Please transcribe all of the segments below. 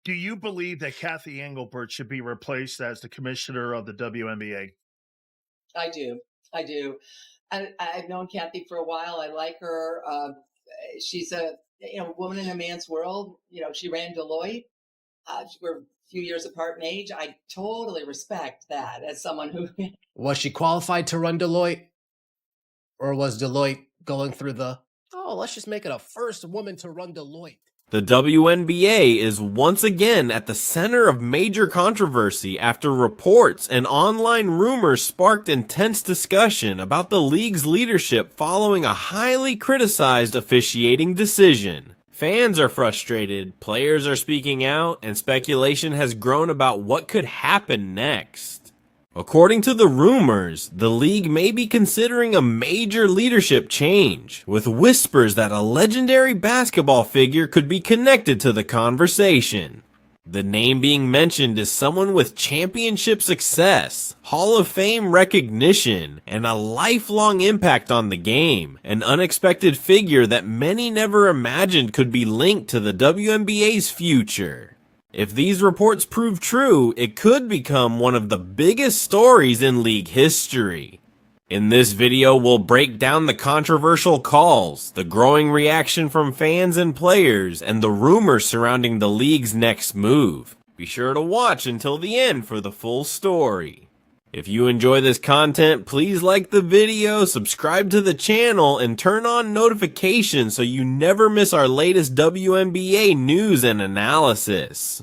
Do you believe that Kathy Engelbert should be replaced as the commissioner of the WNBA? I do. I do. I've known Kathy for a while. I like her. She's a woman in a man's world. She ran Deloitte. We're a few years apart in age. I totally respect that as someone who Was she qualified to run Deloitte? Or was Deloitte going through let's just make it a first woman to run Deloitte? The WNBA is once again at the center of major controversy after reports and online rumors sparked intense discussion about the league's leadership following a highly criticized officiating decision. Fans are frustrated, players are speaking out, and speculation has grown about what could happen next. According to the rumors, the league may be considering a major leadership change, with whispers that a legendary basketball figure could be connected to the conversation. The name being mentioned is someone with championship success, Hall of Fame recognition, and a lifelong impact on the game, an unexpected figure that many never imagined could be linked to the WNBA's future. If these reports prove true, it could become one of the biggest stories in league history. In this video, we'll break down the controversial calls, the growing reaction from fans and players, and the rumors surrounding the league's next move. Be sure to watch until the end for the full story. If you enjoy this content, please like the video, subscribe to the channel, and turn on notifications so you never miss our latest WNBA news and analysis.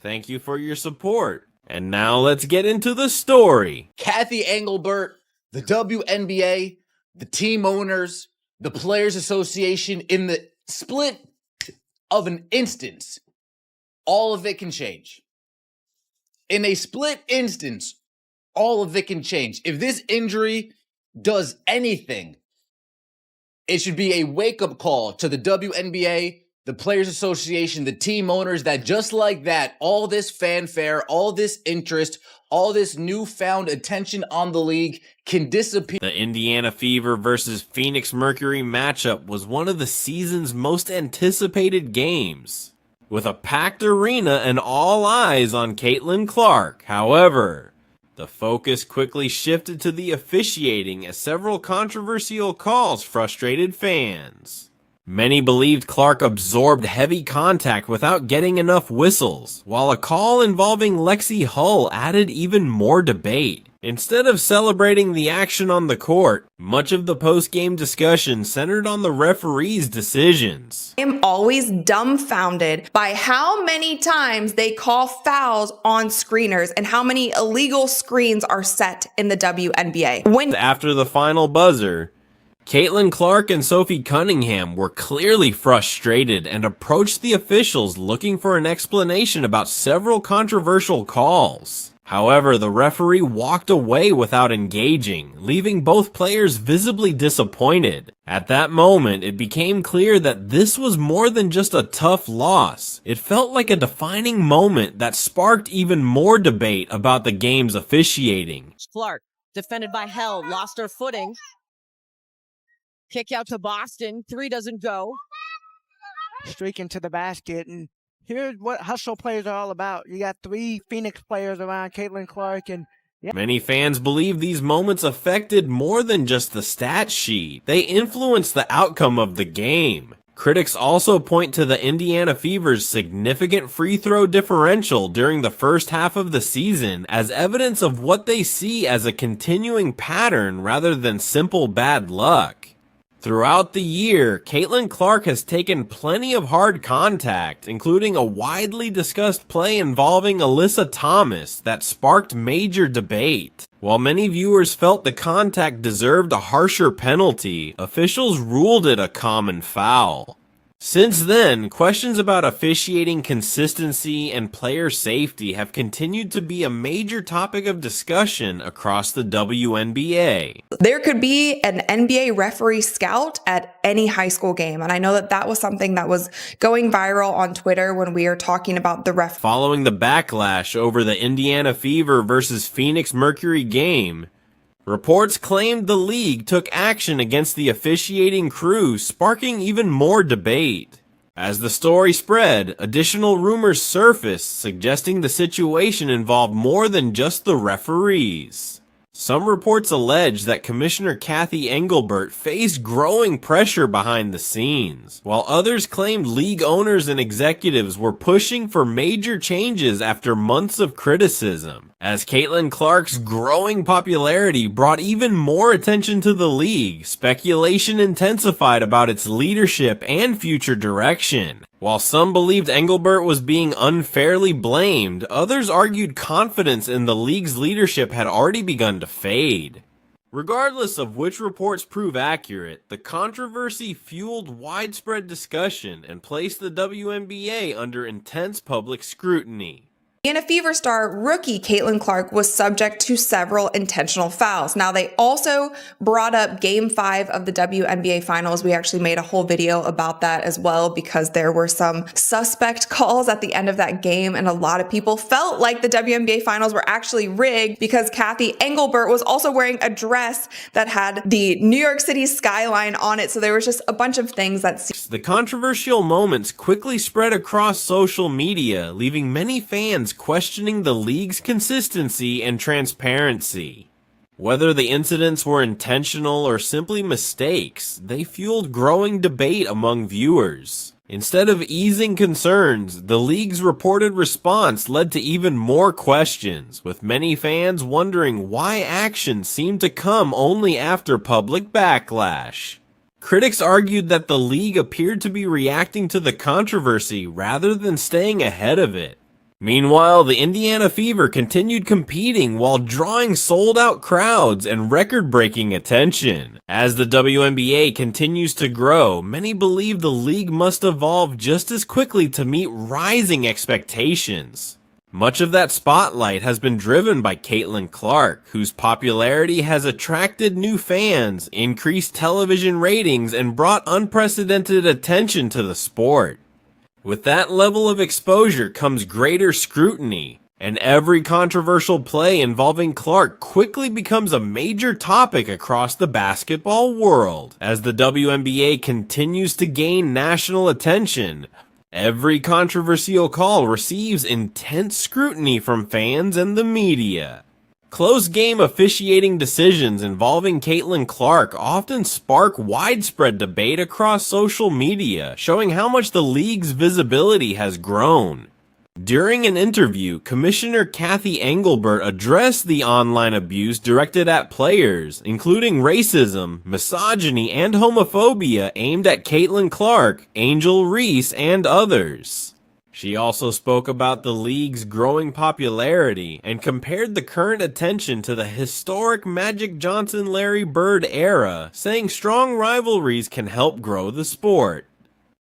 Thank you for your support. And now let's get into the story. Kathy Engelbert, the WNBA, the team owners, the Players Association, in the split of an instance, all of it can change. In a split instance, all of it can change. If this injury does anything, it should be a wake-up call to the WNBA, the Players Association, the team owners, that just like that, all this fanfare, all this interest, all this newfound attention on the league can disappear. The Indiana Fever versus Phoenix Mercury matchup was one of the season's most anticipated games, with a packed arena and all eyes on Caitlin Clark. However, the focus quickly shifted to the officiating as several controversial calls frustrated fans. Many believed Clark absorbed heavy contact without getting enough whistles, while a call involving Lexi Hull added even more debate. Instead of celebrating the action on the court, much of the post-game discussion centered on the referee's decisions. I'm always dumbfounded by how many times they call fouls on screeners and how many illegal screens are set in the WNBA. After the final buzzer, Caitlin Clark and Sophie Cunningham were clearly frustrated and approached the officials looking for an explanation about several controversial calls. However, the referee walked away without engaging, leaving both players visibly disappointed. At that moment, it became clear that this was more than just a tough loss. It felt like a defining moment that sparked even more debate about the game's officiating. Clark, defended by Hell, lost her footing. Kick out to Boston, 3 doesn't go. Streaking to the basket, and here's what hustle players are all about. You got 3 Phoenix players around Caitlin Clark, and Many fans believe these moments affected more than just the stat sheet. They influenced the outcome of the game. Critics also point to the Indiana Fever's significant free throw differential during the first half of the season as evidence of what they see as a continuing pattern rather than simple bad luck. Throughout the year, Caitlin Clark has taken plenty of hard contact, including a widely discussed play involving Alyssa Thomas that sparked major debate. While many viewers felt the contact deserved a harsher penalty, officials ruled it a common foul. Since then, questions about officiating consistency and player safety have continued to be a major topic of discussion across the WNBA. There could be an NBA referee scout at any high school game, and I know that that was something that was going viral on Twitter when we were talking about the ref. Following the backlash over the Indiana Fever versus Phoenix Mercury game, reports claimed the league took action against the officiating crew, sparking even more debate. As the story spread, additional rumors surfaced suggesting the situation involved more than just the referees. Some reports allege that Commissioner Kathy Engelbert faced growing pressure behind the scenes, while others claimed league owners and executives were pushing for major changes after months of criticism. As Caitlin Clark's growing popularity brought even more attention to the league, speculation intensified about its leadership and future direction. While some believed Engelbert was being unfairly blamed, others argued confidence in the league's leadership had already begun to fade. Regardless of which reports prove accurate, the controversy fueled widespread discussion and placed the WNBA under intense public scrutiny. Indiana Fever star rookie Caitlin Clark was subject to several intentional fouls. Now, they also brought up Game 5 of the WNBA Finals. We actually made a whole video about that as well because there were some suspect calls at the end of that game, and a lot of people felt like the WNBA Finals were actually rigged because Kathy Engelbert was also wearing a dress that had the New York City skyline on it. So there was just a bunch of things that... The controversial moments quickly spread across social media, leaving many fans questioning the league's consistency and transparency. Whether the incidents were intentional or simply mistakes, they fueled growing debate among viewers. Instead of easing concerns, the league's reported response led to even more questions, with many fans wondering why action seemed to come only after public backlash. Critics argued that the league appeared to be reacting to the controversy rather than staying ahead of it. Meanwhile, the Indiana Fever continued competing while drawing sold-out crowds and record-breaking attention. As the WNBA continues to grow, many believe the league must evolve just as quickly to meet rising expectations. Much of that spotlight has been driven by Caitlin Clark, whose popularity has attracted new fans, increased television ratings, and brought unprecedented attention to the sport. With that level of exposure comes greater scrutiny, and every controversial play involving Clark quickly becomes a major topic across the basketball world. As the WNBA continues to gain national attention, every controversial call receives intense scrutiny from fans and the media. Close game officiating decisions involving Caitlin Clark often spark widespread debate across social media, showing how much the league's visibility has grown. During an interview, Commissioner Kathy Engelbert addressed the online abuse directed at players, including racism, misogyny, and homophobia aimed at Caitlin Clark, Angel Reese, and others. She also spoke about the league's growing popularity and compared the current attention to the historic Magic Johnson-Larry Bird era, saying strong rivalries can help grow the sport.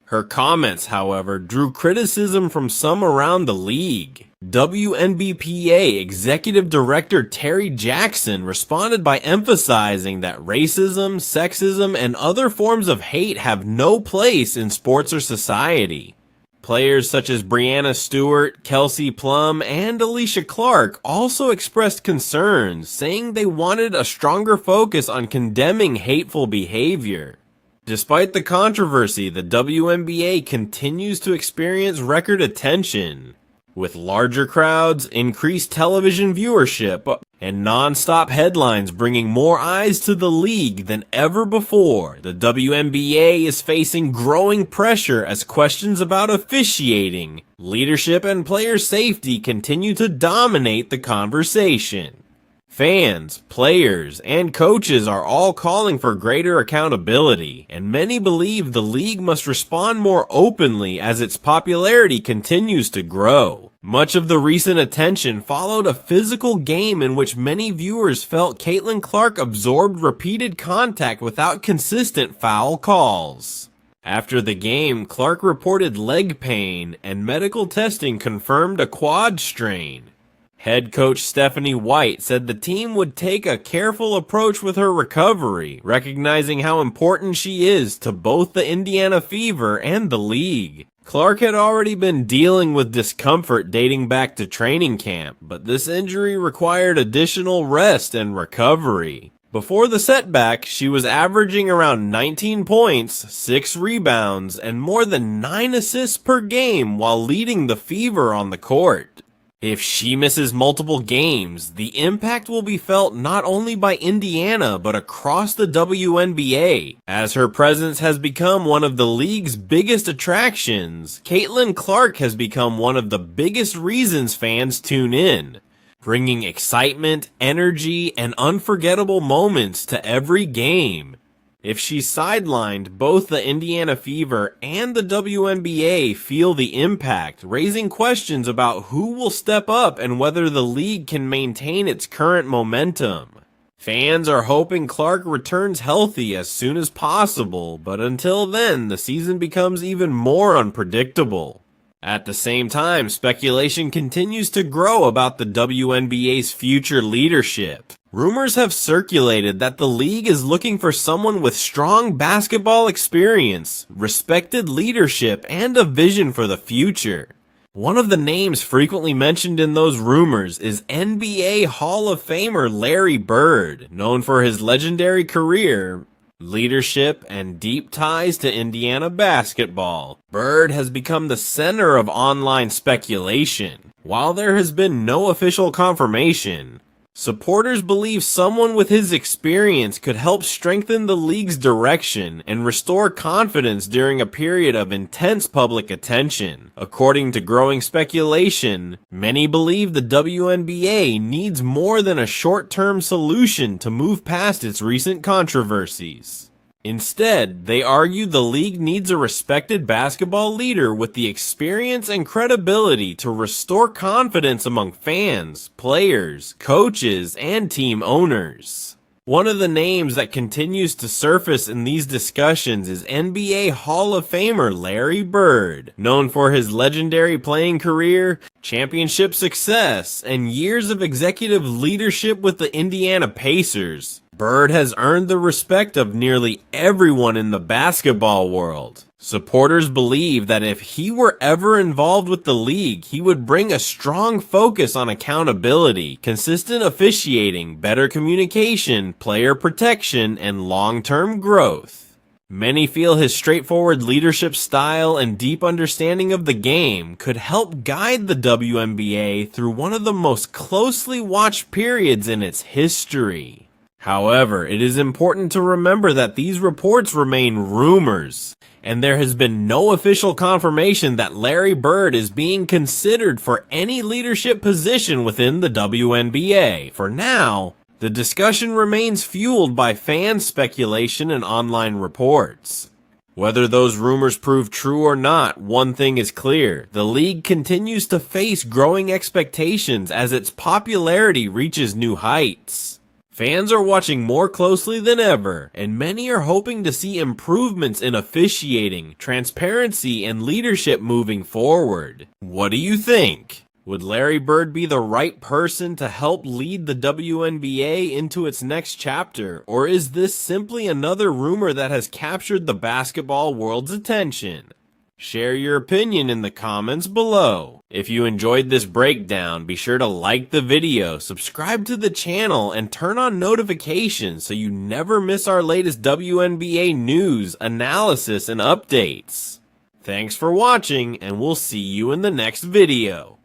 Her comments, however, drew criticism from some around the league. WNBPA Executive Director Terry Jackson responded by emphasizing that racism, sexism, and other forms of hate have no place in sports or society. Players such as Breanna Stewart, Kelsey Plum, and Alicia Clark also expressed concerns, saying they wanted a stronger focus on condemning hateful behavior. Despite the controversy, the WNBA continues to experience record attention. With larger crowds, increased television viewership, and non-stop headlines bringing more eyes to the league than ever before, the WNBA is facing growing pressure as questions about officiating, leadership, and player safety continue to dominate the conversation. Fans, players, and coaches are all calling for greater accountability, and many believe the league must respond more openly as its popularity continues to grow. Much of the recent attention followed a physical game in which many viewers felt Caitlin Clark absorbed repeated contact without consistent foul calls. After the game, Clark reported leg pain, and medical testing confirmed a quad strain. Head coach Stephanie White said the team would take a careful approach with her recovery, recognizing how important she is to both the Indiana Fever and the league. Clark had already been dealing with discomfort dating back to training camp, but this injury required additional rest and recovery. Before the setback, she was averaging around 19 points, 6 rebounds, and more than 9 assists per game while leading the Fever on the court. If she misses multiple games, the impact will be felt not only by Indiana but across the WNBA. As her presence has become one of the league's biggest attractions, Caitlin Clark has become one of the biggest reasons fans tune in, bringing excitement, energy, and unforgettable moments to every game. If she's sidelined, both the Indiana Fever and the WNBA feel the impact, raising questions about who will step up and whether the league can maintain its current momentum. Fans are hoping Clark returns healthy as soon as possible, but until then, the season becomes even more unpredictable. At the same time, speculation continues to grow about the WNBA's future leadership. Rumors have circulated that the league is looking for someone with strong basketball experience, respected leadership, and a vision for the future. One of the names frequently mentioned in those rumors is NBA Hall of Famer Larry Bird, known for his legendary career, leadership, and deep ties to Indiana basketball. Bird has become the center of online speculation. While there has been no official confirmation, supporters believe someone with his experience could help strengthen the league's direction and restore confidence during a period of intense public attention. According to growing speculation, many believe the WNBA needs more than a short-term solution to move past its recent controversies. Instead, they argue the league needs a respected basketball leader with the experience and credibility to restore confidence among fans, players, coaches, and team owners. One of the names that continues to surface in these discussions is NBA Hall of Famer Larry Bird, known for his legendary playing career, championship success, and years of executive leadership with the Indiana Pacers. Bird has earned the respect of nearly everyone in the basketball world. Supporters believe that if he were ever involved with the league, he would bring a strong focus on accountability, consistent officiating, better communication, player protection, and long-term growth. Many feel his straightforward leadership style and deep understanding of the game could help guide the WNBA through one of the most closely watched periods in its history. However, it is important to remember that these reports remain rumors, and there has been no official confirmation that Larry Bird is being considered for any leadership position within the WNBA. For now, the discussion remains fueled by fan speculation and online reports. Whether those rumors prove true or not, one thing is clear: the league continues to face growing expectations as its popularity reaches new heights. Fans are watching more closely than ever, and many are hoping to see improvements in officiating, transparency, and leadership moving forward. What do you think? Would Larry Bird be the right person to help lead the WNBA into its next chapter, or is this simply another rumor that has captured the basketball world's attention? Share your opinion in the comments below. If you enjoyed this breakdown, be sure to like the video, subscribe to the channel, and turn on notifications so you never miss our latest WNBA news, analysis, and updates. Thanks for watching, and we'll see you in the next video.